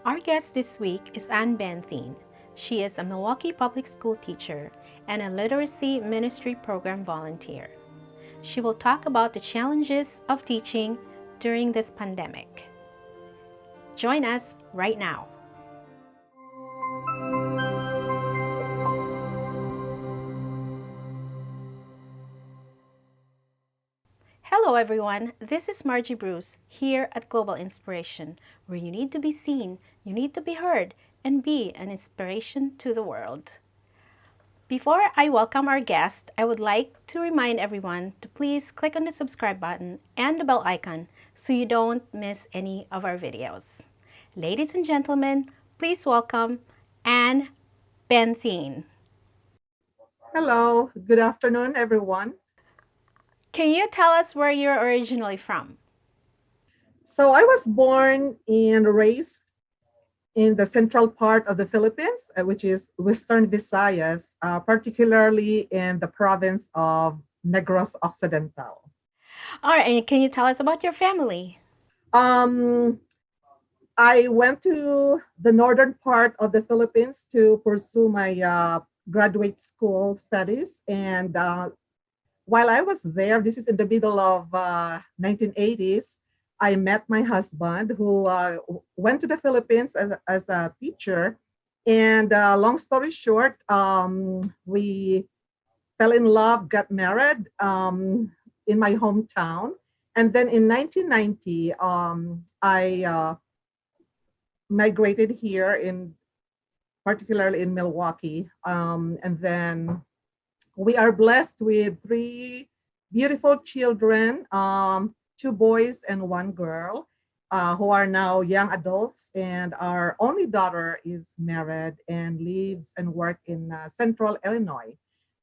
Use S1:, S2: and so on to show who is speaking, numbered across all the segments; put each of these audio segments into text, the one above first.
S1: Our guest this week is Benthien. She is a Milwaukee public school teacher and a literacy ministry program volunteer. She will talk about the challenges of teaching during this pandemic. Join us right now. Hello, everyone. This is Margie Bruce here at Global Inspiration, where you need to be seen, you need to be heard, and be an inspiration to the world. Before I welcome our guest, I would like to remind everyone to please click on the subscribe button and the bell icon so you don't miss any of our videos. Ladies and gentlemen, please welcome Anne Benthien.
S2: Hello, good afternoon, everyone.
S1: Can you tell us where you're originally from?
S2: So I was born and raised in the central part of the Philippines, which is Western Visayas, particularly in the province of Negros Occidental.
S1: All right, and can you tell us about your family?
S2: Um, I went to the northern part of the Philippines to pursue my graduate school studies, and while I was there, this is in the middle of 1980s, I met my husband who went to the Philippines as a teacher. And long story short, we fell in love, got married in my hometown. And then in 1990, I migrated here in particularly in Milwaukee. And then we are blessed with three beautiful children, two boys and one girl, who are now young adults. And our only daughter is married and lives and works in Central Illinois.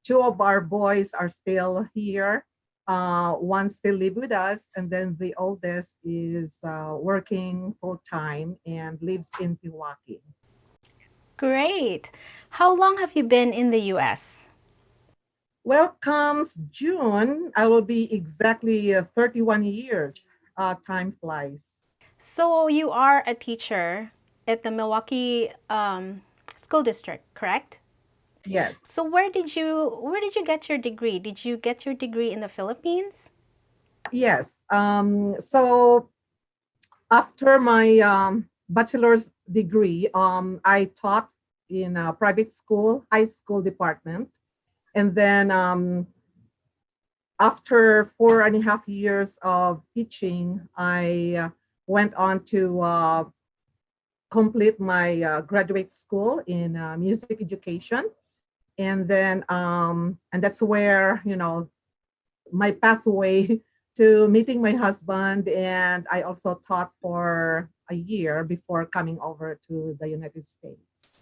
S2: Two of our boys are still here. One still live with us, and then the oldest is working full time and lives in Milwaukee.
S1: Great. How long have you been in the US?
S2: Well, comes June, I will be exactly 31 years. Time flies.
S1: So you are a teacher at the Milwaukee School District, correct?
S2: Yes,
S1: So where did you get your degree? Did you get your degree in the Philippines?
S2: yes. So after my bachelor's degree, I taught in a private school, high school department. And then after 4.5 years of teaching, I went on to complete my graduate school in music education. And that's where, my pathway to meeting my husband. And I also taught for a year before coming over to the United States.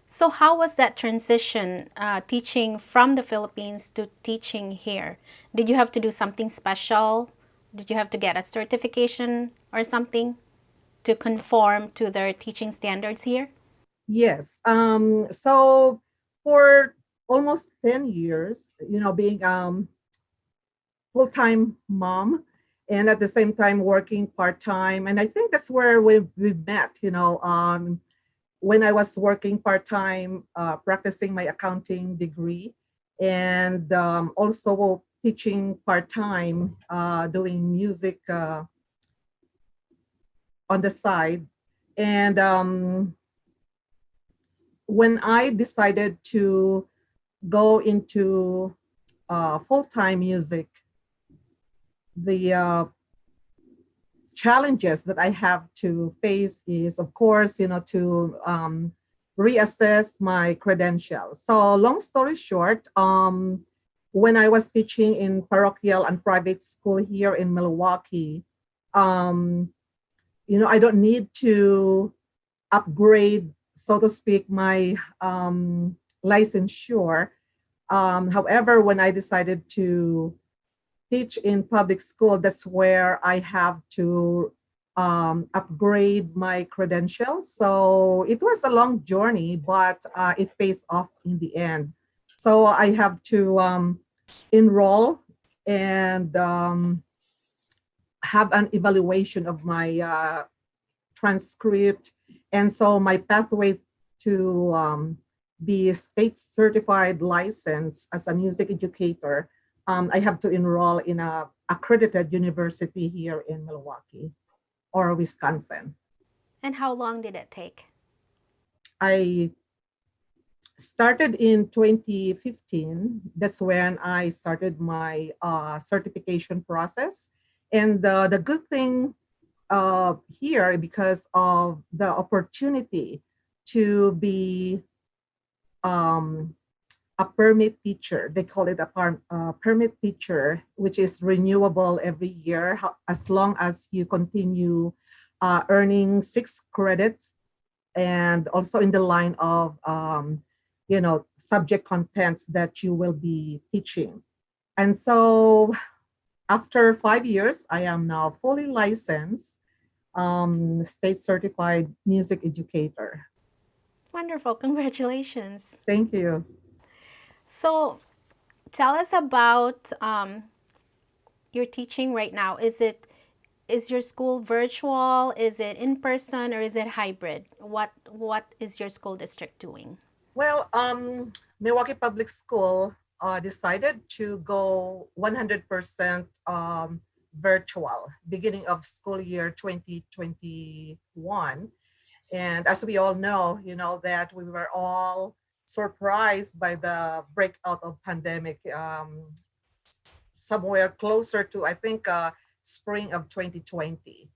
S1: So how was that transition, teaching from the Philippines to teaching here? Did you have to do something special? Did you have to get a certification or something to conform to their teaching standards here?
S2: Yes. So for almost 10 years, being full-time mom and at the same time working part-time. And I think that's where we met, when I was working part-time, practicing my accounting degree, and also teaching part-time, doing music on the side. And when I decided to go into full-time music, the challenges that I have to face is, of course, to reassess my credentials. So, long story short, when I was teaching in parochial and private school here in Milwaukee, um, I don't need to upgrade, so to speak, my licensure. However, when I decided to teach in public school, that's where I have to upgrade my credentials. So it was a long journey, but it pays off in the end. So I have to enroll and have an evaluation of my transcript. And so my pathway to be state certified license as a music educator, I have to enroll in a accredited university here in Milwaukee or Wisconsin.
S1: And how long did it take?
S2: I started in 2015. That's when I started my certification process. And the good thing here, because of the opportunity to be um, a permit teacher, they call it a permit teacher, which is renewable every year as long as you continue earning 6 credits, and also in the line of subject contents that you will be teaching. And so after 5 years, I am now fully licensed, state certified music educator.
S1: Wonderful, congratulations.
S2: Thank you.
S1: So, tell us about your teaching right now. Is your school virtual? Is it in person or is it hybrid? What is your school district doing?
S2: Well, Milwaukee Public School decided to go 100% virtual beginning of school year 2021. And as we all know, that we were all surprised by the breakout of pandemic somewhere closer to, I think, spring of 2020.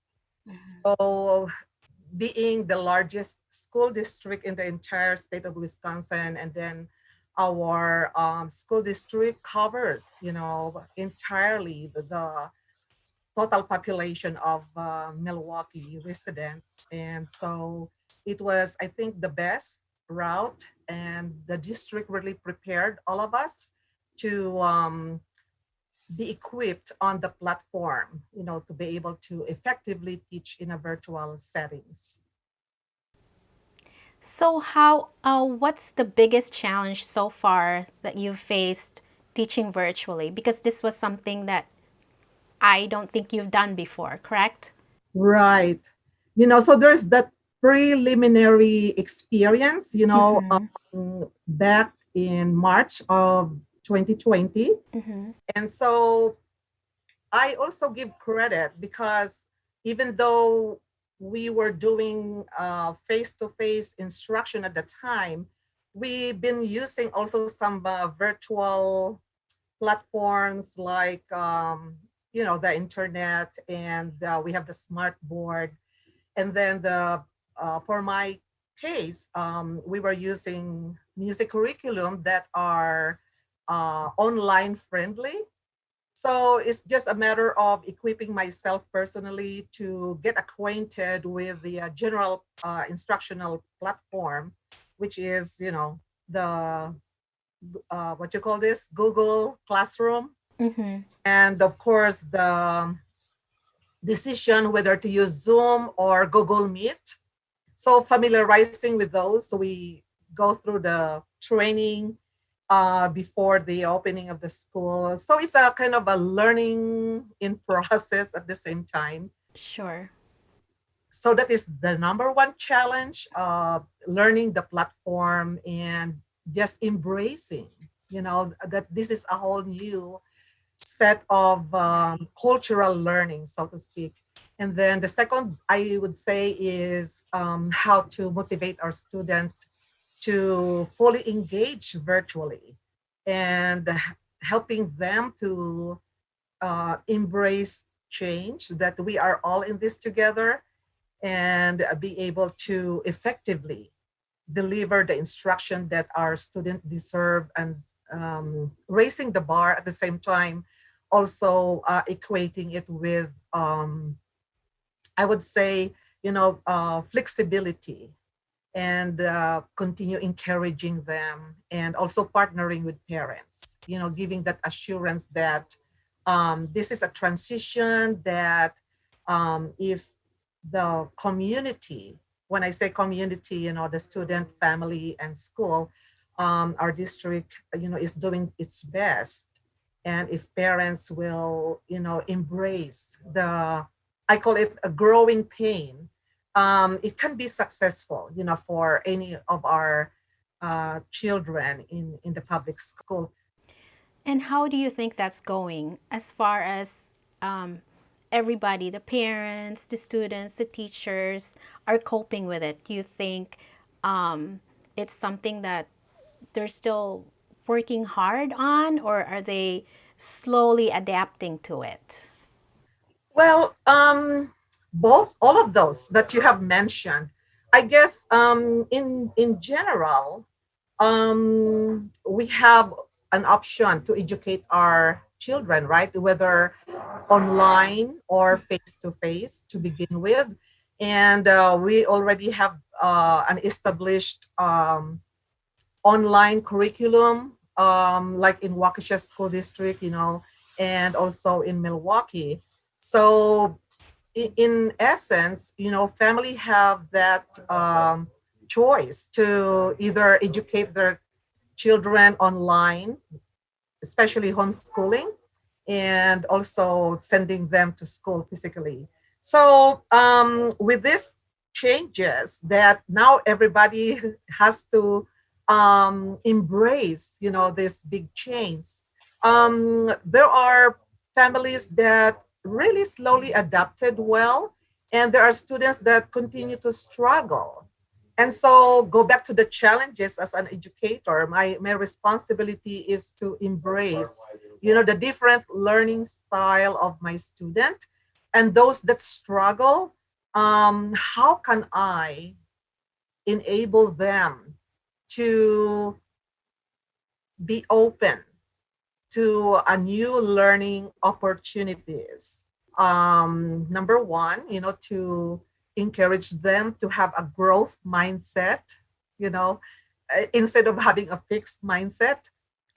S2: So being the largest school district in the entire state of Wisconsin, and then our school district covers, entirely the total population of Milwaukee residents. And so it was, I think, the best route, and the district really prepared all of us to be equipped on the platform, to be able to effectively teach in a virtual settings.
S1: So, what's the biggest challenge so far that you've faced teaching virtually? Because this was something that I don't think you've done before, correct?
S2: Right. So there's that preliminary experience,
S1: Mm-hmm.
S2: back in March of 2020.
S1: Mm-hmm.
S2: And so I also give credit because even though we were doing face-to-face instruction at the time, we've been using also some virtual platforms like the internet, and we have the smart board. And then for my case, we were using music curriculum that are online friendly. So it's just a matter of equipping myself personally to get acquainted with the general instructional platform, which is, the what you call this, Google Classroom.
S1: Mm-hmm.
S2: And of course, the decision whether to use Zoom or Google Meet. So familiarizing with those. So we go through the training before the opening of the school. So it's a kind of a learning in process at the same time.
S1: Sure.
S2: So that is the number one challenge, learning the platform and just embracing, that this is a whole new set of cultural learning, so to speak. And then the second, I would say, is how to motivate our student to fully engage virtually, and helping them to embrace change, that we are all in this together, and be able to effectively deliver the instruction that our students deserve, and raising the bar at the same time, also equating it with, I would say, flexibility, and continue encouraging them, and also partnering with parents, giving that assurance that this is a transition, that if the community, when I say community, the student, family, and school, our district, is doing its best. And if parents will, embrace the, I call it a growing pain, it can be successful, for any of our children in the public school.
S1: And how do you think that's going as far as um, everybody, the parents, the students, the teachers are coping with it? Do you think um, it's something that they're still working hard on, or are they slowly adapting to it?
S2: Well, both, all of those that you have mentioned. I guess in general, we have an option to educate our children, right? Whether online or face to face to begin with. And we already have an established online curriculum, like in Waukesha School District, and also in Milwaukee. So, in essence, family have that choice to either educate their children online, especially homeschooling, and also sending them to school physically. So, with these changes, that now everybody has to embrace, this big change. There are families that really slowly adapted well, and there are students that continue to struggle. And so, go back to the challenges as an educator. My responsibility is to embrace, the different learning style of my student, and those that struggle. How can I enable them to be open to a new learning opportunities? Number one, to encourage them to have a growth mindset, you know instead of having a fixed mindset.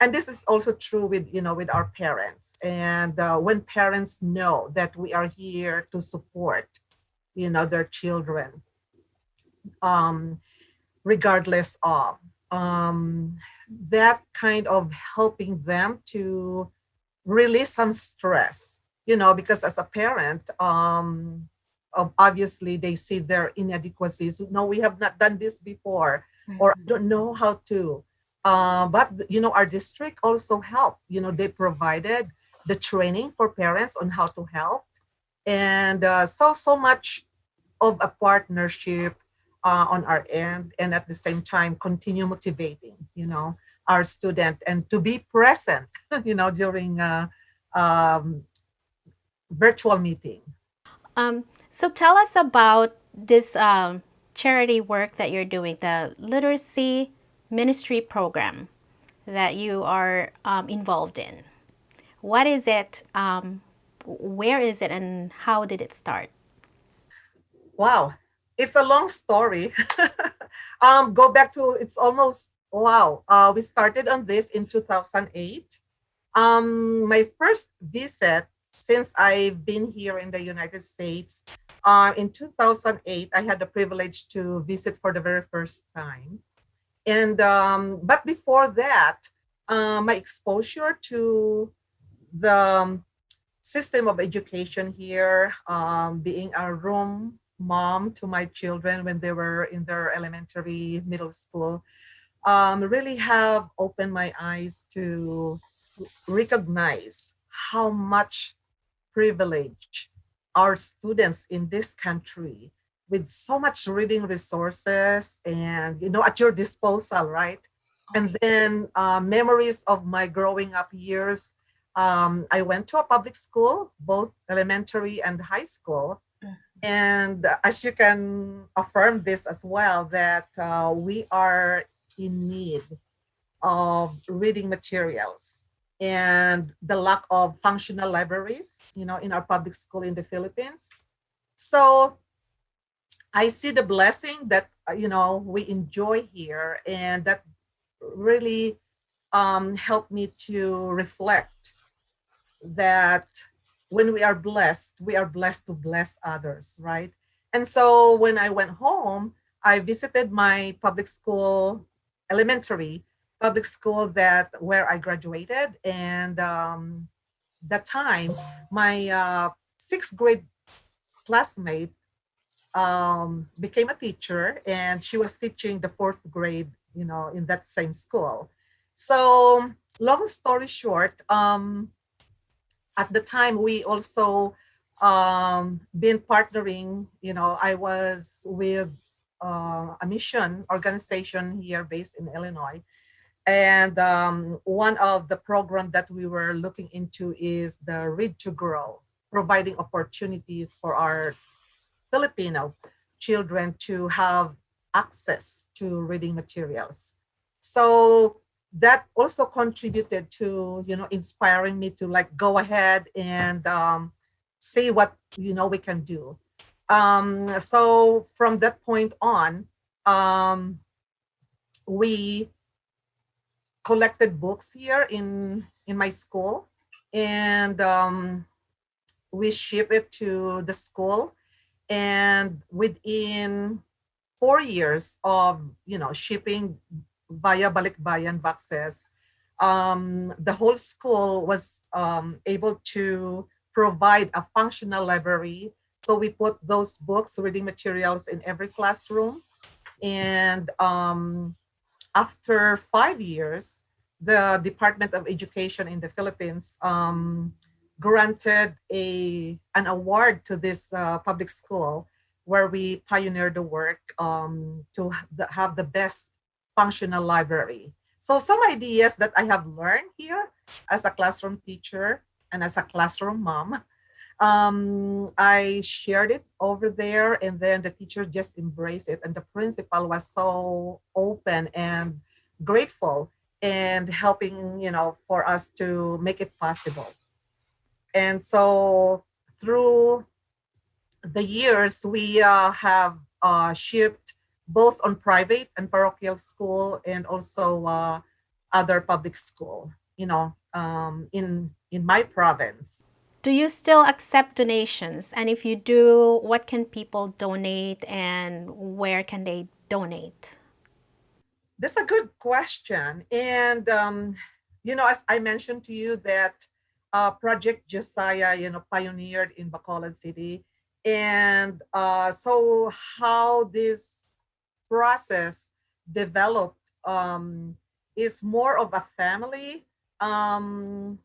S2: And this is also true with, with our parents. And when parents know that we are here to support, their children, um, regardless of, um, that kind of helping them to release some stress, because as a parent, obviously they see their inadequacies. No, we have not done this before, or I don't know how to. But our district also helped. They provided the training for parents on how to help, and so much of a partnership on our end, and at the same time continue motivating, our student, and to be present, during um, virtual meeting.
S1: So tell us about this charity work that you're doing, the literacy ministry program that you are involved in. What is it? Where is it, and how did it start?
S2: Wow, it's a long story. Go back to, it's almost, wow. We started on this in 2008. My first visit, since I've been here in the United States, in 2008, I had the privilege to visit for the very first time. And but before that, my exposure to the system of education here, being a room mom to my children when they were in their elementary, middle school, really have opened my eyes to recognize how much privilege our students in this country, with so much reading resources and, at your disposal, right?
S1: Oh,
S2: And
S1: yes.
S2: then memories of my growing up years. I went to a public school, both elementary and high school. And as you can affirm this as well, that we are in need of reading materials, and the lack of functional libraries, in our public school in the Philippines. So I see the blessing that, we enjoy here, and that really helped me to reflect that when we are blessed to bless others, right? And so when I went home, I visited my public school, elementary public school, that where I graduated. And that time, my sixth grade classmate became a teacher, and she was teaching the fourth grade, in that same school. So, long story short, at the time we also been partnering. I was with a mission organization here based in Illinois, and one of the program that we were looking into is the Read to Grow, providing opportunities for our Filipino children to have access to reading materials. So that also contributed to, inspiring me to like go ahead and see what, we can do. So from that point on, um, we collected books here in my school, and we ship it to the school. And within 4 years of shipping via balikbayan boxes, the whole school was able to provide a functional library. So we put those books, reading materials, in every classroom. And after 5 years, the Department of Education in the Philippines granted an award to this public school, where we pioneered the work to have the best functional library. So some ideas that I have learned here as a classroom teacher and as a classroom mom, I shared it over there, and then the teacher just embraced it, and the principal was so open and grateful, and helping, for us to make it possible. And so through the years, we have shipped both on private and parochial school, and also other public school, in my province.
S1: Do you still accept donations? And if you do, what can people donate and where can they donate?
S2: That's a good question. And, as I mentioned to you, that Project Josiah, pioneered in Bacolod City. And so how this process developed is more of a family um,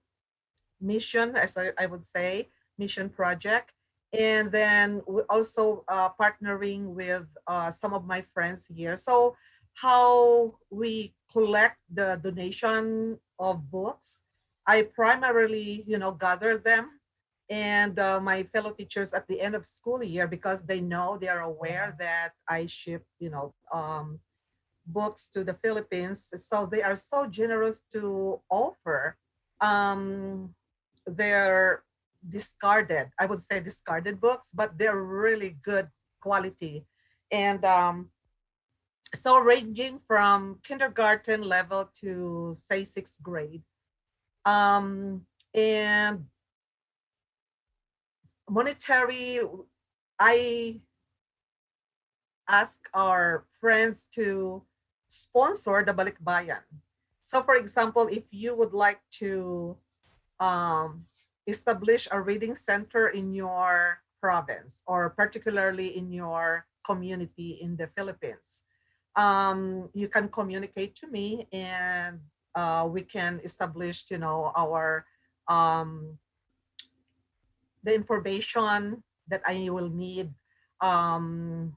S2: mission, as I would say, mission project. And then we also partnering with some of my friends here. So how we collect the donation of books, I primarily, gather them, and my fellow teachers at the end of school year, because they are aware that I ship, books to the Philippines. So they are so generous to offer um, their I would say discarded books, but they're really good quality. And so ranging from kindergarten level to say sixth grade. Um, and monetary, I ask our friends to sponsor the balikbayan. So for example, if you would like to um, establish a reading center in your province, or particularly in your community in the Philippines, you can communicate to me, and we can establish, our um, the information that I will need, um,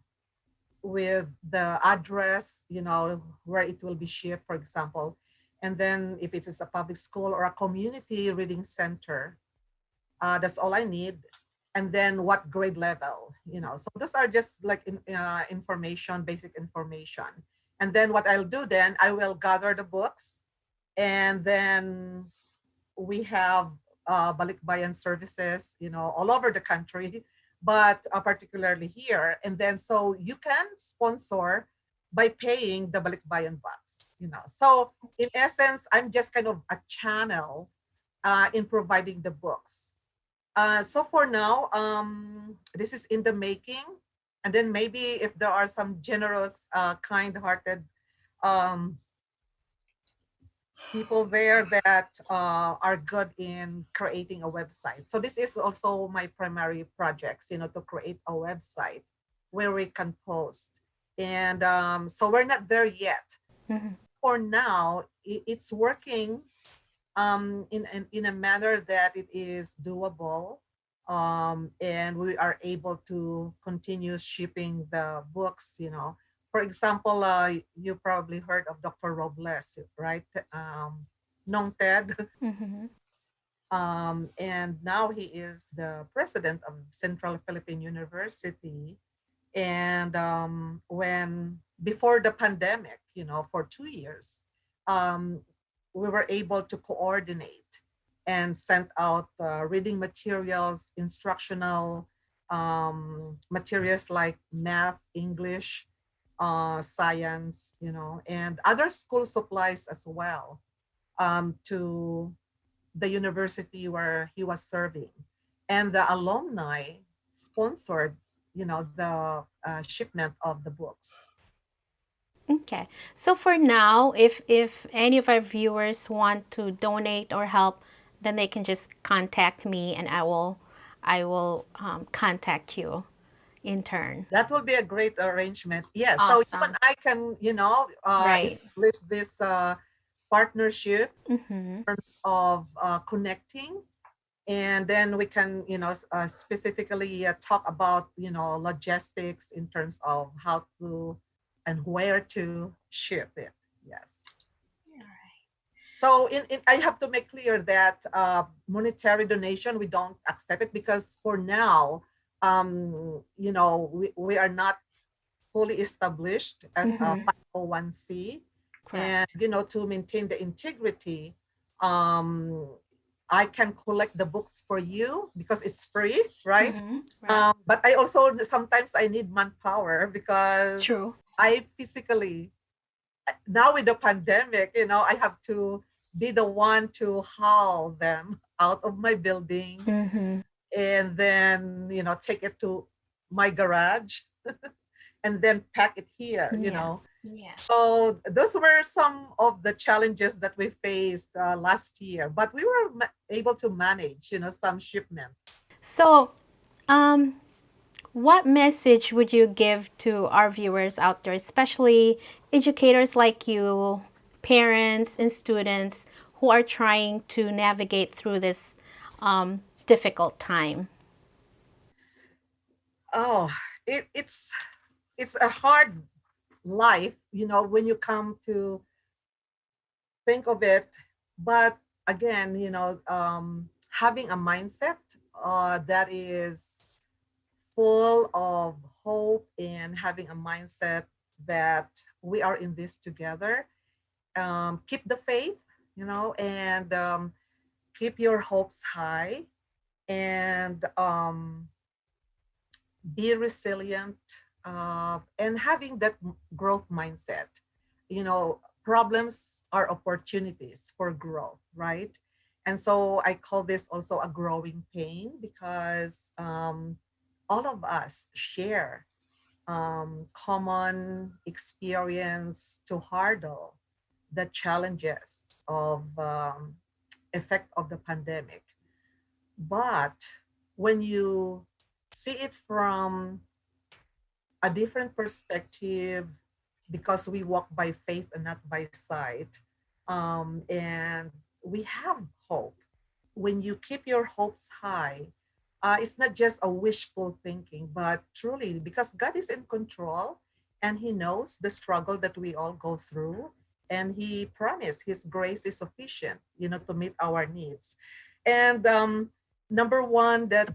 S2: with the address, where it will be shipped, for example. And then if it is a public school or a community reading center, that's all I need. And then what grade level, So those are just like information, basic information. And then what I'll do then, I will gather the books, and then we have balikbayan services, all over the country, but particularly here. And then so you can sponsor by paying the balikbayan box, So in essence, I'm just kind of a channel in providing the books. So for now, this is in the making. And then maybe if there are some generous, kind-hearted um, people there that are good in creating a website. So this is also my primary projects, to create a website. where we can post. And so we're not there yet.
S1: Mm-hmm.
S2: For now, it's working in a manner that it is doable. And we are able to continue shipping the books, For example, you probably heard of Dr. Robles, right? Nong Ted.
S1: Mm-hmm.
S2: And now he is the president of Central Philippine University. And when before the pandemic, for 2 years, um, we were able to coordinate and send out reading materials, instructional materials like math, English, science, and other school supplies as well, to the university where he was serving. And the alumni sponsored, the shipment of the books.
S1: Okay. So for now, if any of our viewers want to donate or help, then they can just contact me, and I will contact you in turn.
S2: That will be a great arrangement. Yes. So you and
S1: Awesome.
S2: I can,
S1: Right.
S2: establish this partnership
S1: Mm-hmm.
S2: in terms of connecting. And then we can, specifically talk about, logistics in terms of how to and where to ship it. Yes. So I have to make clear that monetary donation, we don't accept it because for now, we are not fully established as a
S1: Mm-hmm.
S2: 501c. And,
S1: Correct.
S2: to maintain the integrity, um, I can collect the books for you because it's free, right?
S1: Mm-hmm. Right.
S2: But I also sometimes I need manpower because
S1: True.
S2: I physically, now with the pandemic, I have to be the one to haul them out of my building
S1: Mm-hmm.
S2: and then, take it to my garage and then pack it here.
S1: Yeah. Yeah.
S2: So those were some of the challenges that we faced last year, but we were able to manage, some shipment.
S1: So, um, what message would you give to our viewers out there, especially educators like you, parents and students who are trying to navigate through this difficult time?
S2: Oh, it's a hard life, when you come to think of it. But again, having a mindset that is full of hope and having a mindset that we are in this together. Keep the faith, and keep your hopes high, and be resilient, and having that growth mindset. Problems are opportunities for growth, right? And so I call this also a growing pain because all of us share common experience to hurdle the challenges of effect of the pandemic. But when you see it from a different perspective, because we walk by faith and not by sight, and we have hope. When you keep your hopes high, it's not just a wishful thinking, but truly because God is in control and He knows the struggle that we all go through. And He promised His grace is sufficient, to meet our needs. And number one that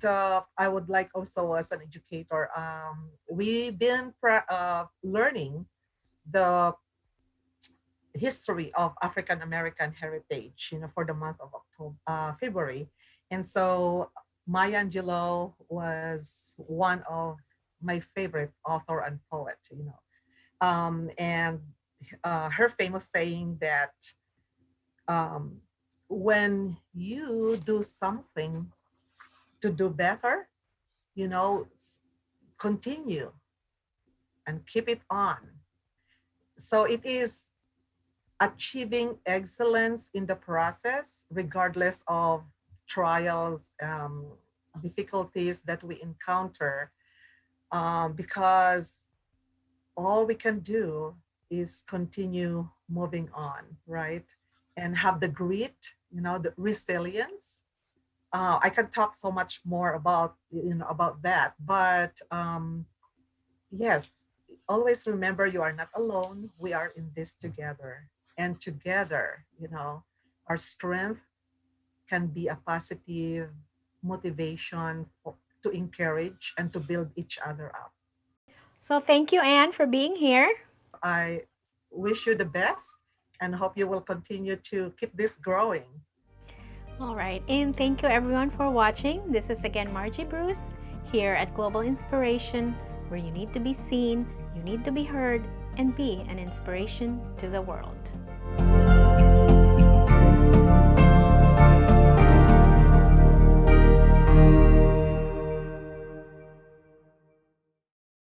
S2: I would like also as an educator, we've been learning the history of African American heritage, for the month of October, February. And so Maya Angelou was one of my favorite author and poet, and her famous saying that um, when you do something to do better, continue and keep it on. So it is achieving excellence in the process, regardless of trials, difficulties that we encounter. because all we can do is continue moving on, right? And have the grit, the resilience. I can talk so much more about that, but yes, always remember you are not alone. We are in this together, and together, our strength can be a positive motivation to encourage and to build each other up.
S1: So thank you, Anne, for being here.
S2: I wish you the best and hope you will continue to keep this growing.
S1: All right, and thank you everyone for watching. This is again Margie Bruce here at Global Inspiration, where you need to be seen, you need to be heard, and be an inspiration to the world.